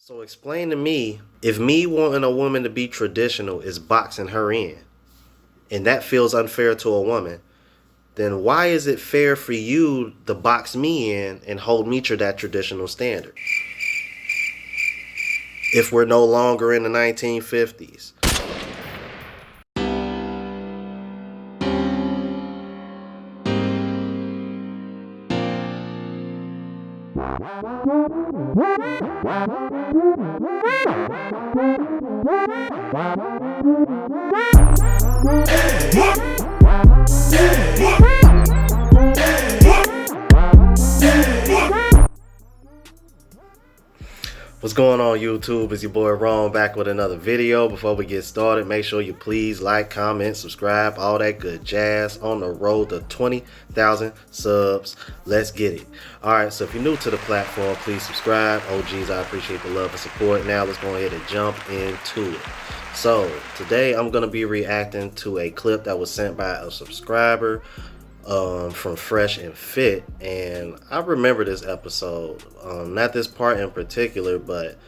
So explain to me, if me wanting a woman to be traditional is boxing her in, and that feels unfair to a woman, then why is it fair for you to box me in and hold me to that traditional standard? If we're no longer in the 1950s. What's going on, YouTube? It's your boy Ron back with another video. Before we get started, make sure you please like, comment, subscribe, all that good jazz. On the road to 20,000 subs. Let's get it. Alright, so if you're new to the platform, please subscribe. OGs, I appreciate the love and support. Now let's go ahead and jump into it. So today I'm going to be reacting to a clip that was sent by a subscriber from Fresh and Fit, and I remember this episode, not this part in particular, but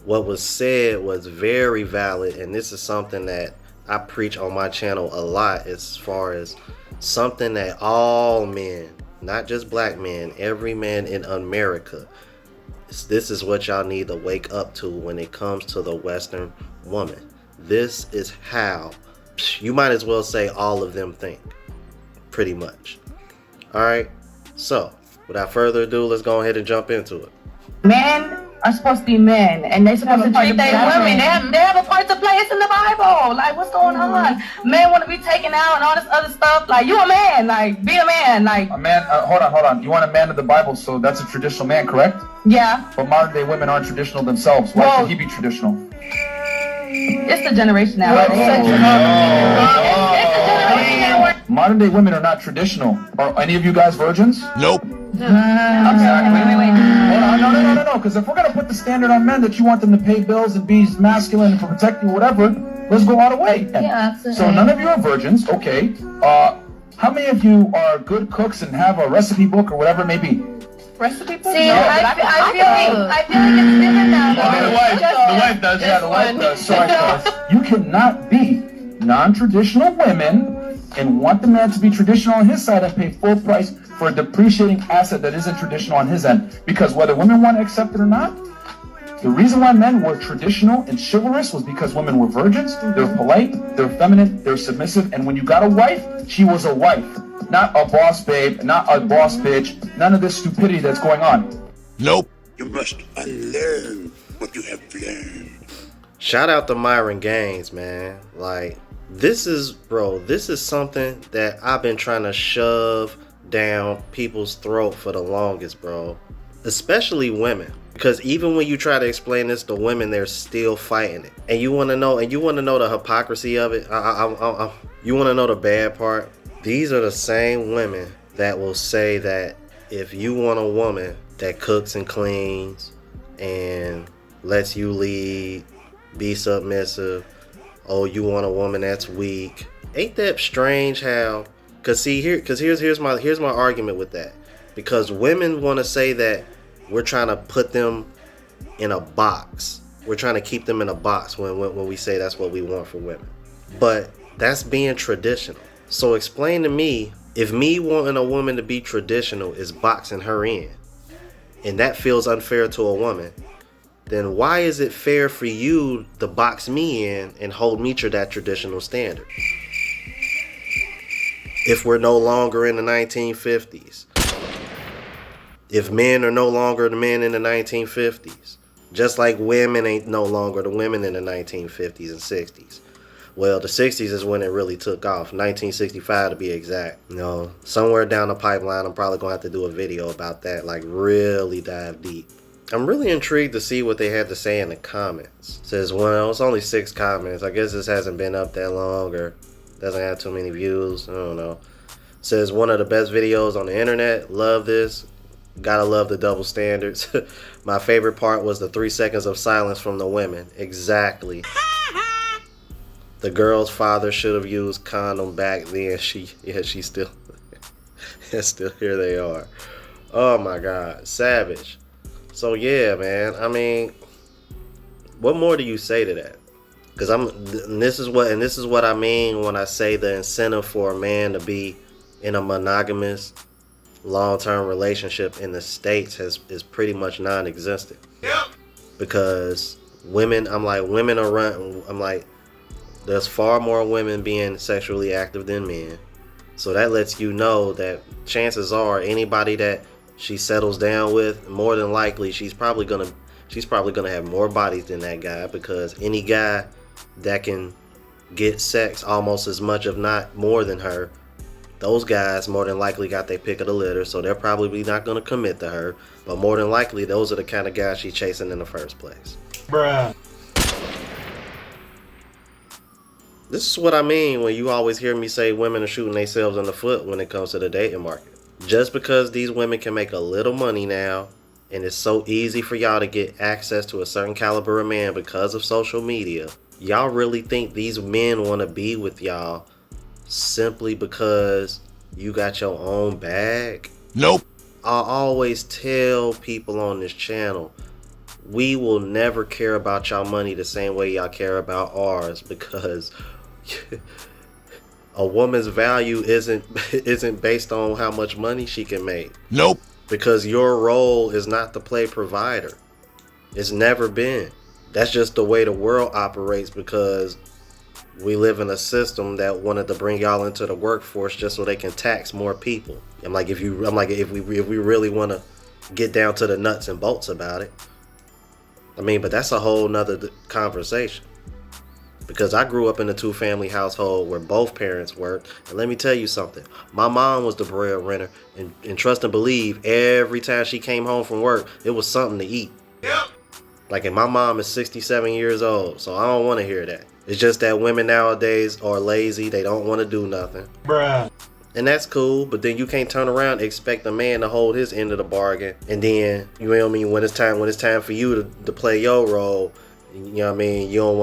what was said was very valid, and this is something that I preach on my channel a lot, as far as something that all men, not just black men, every man in America, this is what y'all need to wake up to when it comes to the Western woman. This is how, you might as well say, all of them think. Pretty much. Alright, so without further ado, let's go ahead and jump into it. Men are supposed to be men, and they're supposed to treat their women. They have a part to play. It's in the Bible. Like, what's going on? Men want to be taken out and all this other stuff. Like, you a man. Like, be a man. Like a man. Hold on. You want a man of the Bible, so that's a traditional man, correct? Yeah. But modern day women aren't traditional themselves. Why should he be traditional? It's the generation now. It's the generation now. Modern day women are not traditional. Are any of you guys virgins? Nope. Exactly. Wait. No. Because if we're gonna put the standard on men that you want them to pay bills and be masculine and protect you, whatever, let's go all the way. Yeah. So none of you are virgins. Okay. How many of you are good cooks and have a recipe book or whatever it may be? Recipe book? See, I feel like it's different now. The wife does. Yeah, the wife does. So you cannot be non-traditional women and want the man to be traditional on his side and pay full price for a depreciating asset that isn't traditional on his end. Because whether women want to accept it or not, the reason why men were traditional and chivalrous was because women were virgins, they were polite, they were feminine, they were submissive, and when you got a wife, she was a wife. Not a boss babe, not a boss bitch, none of this stupidity that's going on. Nope. You must unlearn what you have learned. Shout out to Myron Gaines, man. Like, this is something that I've been trying to shove down people's throat for the longest, bro. Especially women. Because even when you try to explain this to women, they're still fighting it. And you want to know the hypocrisy of it. You want to know the bad part? These are the same women that will say that if you want a woman that cooks and cleans and lets you lead, be submissive, oh, you want a woman that's weak. Ain't that strange how? Cause here's my argument with that. Because women want to say that we're trying to put them in a box. We're trying to keep them in a box when we say that's what we want for women. But that's being traditional. So explain to me, if me wanting a woman to be traditional is boxing her in, and that feels unfair to a woman, then why is it fair for you to box me in and hold me to that traditional standard? If we're no longer in the 1950s. If men are no longer the men in the 1950s. Just like women ain't no longer the women in the 1950s and 60s. Well, the 60s is when it really took off. 1965 to be exact. You know, somewhere down the pipeline, I'm probably going to have to do a video about that. Like, really dive deep. I'm really intrigued to see what they had to say in the comments. It says, well, it's only 6 comments. I guess this hasn't been up that long or doesn't have too many views. I don't know. It says, one of the best videos on the internet. Love this. Gotta love the double standards. My favorite part was the 3 seconds of silence from the women. Exactly. The girl's father should have used condom back then. She still here they are. Oh my God, savage. So yeah, man, I mean, What more do you say to that? Because this is what I mean when I say the incentive for a man to be in a monogamous long-term relationship in the States is pretty much non-existent. Yep. Because women there's far more women being sexually active than men. So that lets you know that chances are anybody that she settles down with, more than likely she's probably gonna have more bodies than that guy, because any guy that can get sex almost as much, if not more than her, those guys more than likely got their pick of the litter, so they're probably not going to commit to her. But more than likely, those are the kind of guys she's chasing in the first place. Bruh. This is what I mean when you always hear me say women are shooting themselves in the foot when it comes to the dating market. Just because these women can make a little money now, and it's so easy for y'all to get access to a certain caliber of man because of social media, y'all really think these men want to be with y'all simply because you got your own bag? Nope. I always tell people on this channel, we will never care about y'all money the same way y'all care about ours, because a woman's value isn't based on how much money she can make. Nope. Because your role is not to play provider. It's never been. That's just the way the world operates, because we live in a system that wanted to bring y'all into the workforce just so they can tax more people. If we really want to get down to the nuts and bolts about it. But that's a whole nother conversation. Because I grew up in a 2-family household where both parents worked, and let me tell you something. My mom was the breadwinner, and trust and believe, every time she came home from work, it was something to eat. Yep. And my mom is 67 years old, so I don't want to hear that. It's just that women nowadays are lazy. They don't want to do nothing. Bruh. And that's cool, but then you can't turn around and expect a man to hold his end of the bargain. And then, you know what I mean, when it's time for you to play your role, you know what I mean, you don't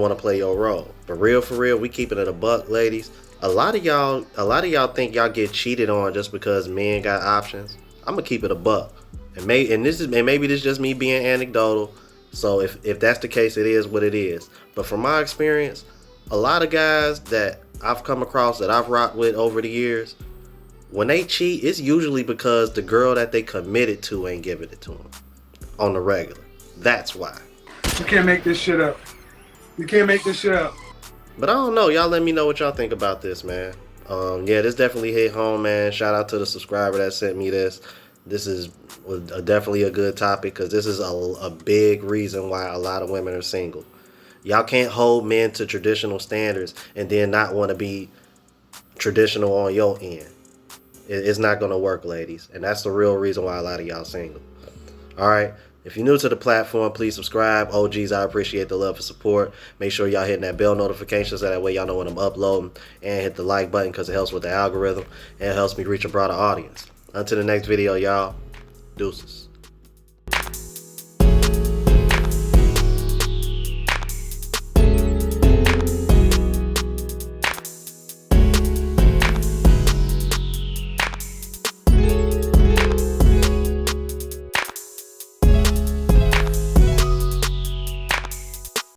want to play your role. For real, we keep it at a buck, ladies. A lot of y'all think y'all get cheated on just because men got options. I'm gonna keep it a buck. And maybe this is just me being anecdotal. So if that's the case, it is what it is. But from my experience, a lot of guys that I've come across, that I've rocked with over the years, when they cheat, it's usually because the girl that they committed to ain't giving it to them on the regular. That's why. You can't make this shit up. You can't make this shit up. But I don't know. Y'all let me know what y'all think about this, man. Yeah, this definitely hit home, man. Shout out to the subscriber that sent me this. This is definitely a good topic, because this is a big reason why a lot of women are single. Y'all can't hold men to traditional standards and then not want to be traditional on your end. It's not going to work, ladies. And that's the real reason why a lot of y'all single. All right. If you're new to the platform, please subscribe. OGs, I appreciate the love and support. Make sure y'all hitting that bell notification so that way y'all know when I'm uploading. And hit the like button, because it helps with the algorithm and it helps me reach a broader audience. Until the next video, y'all. Deuces.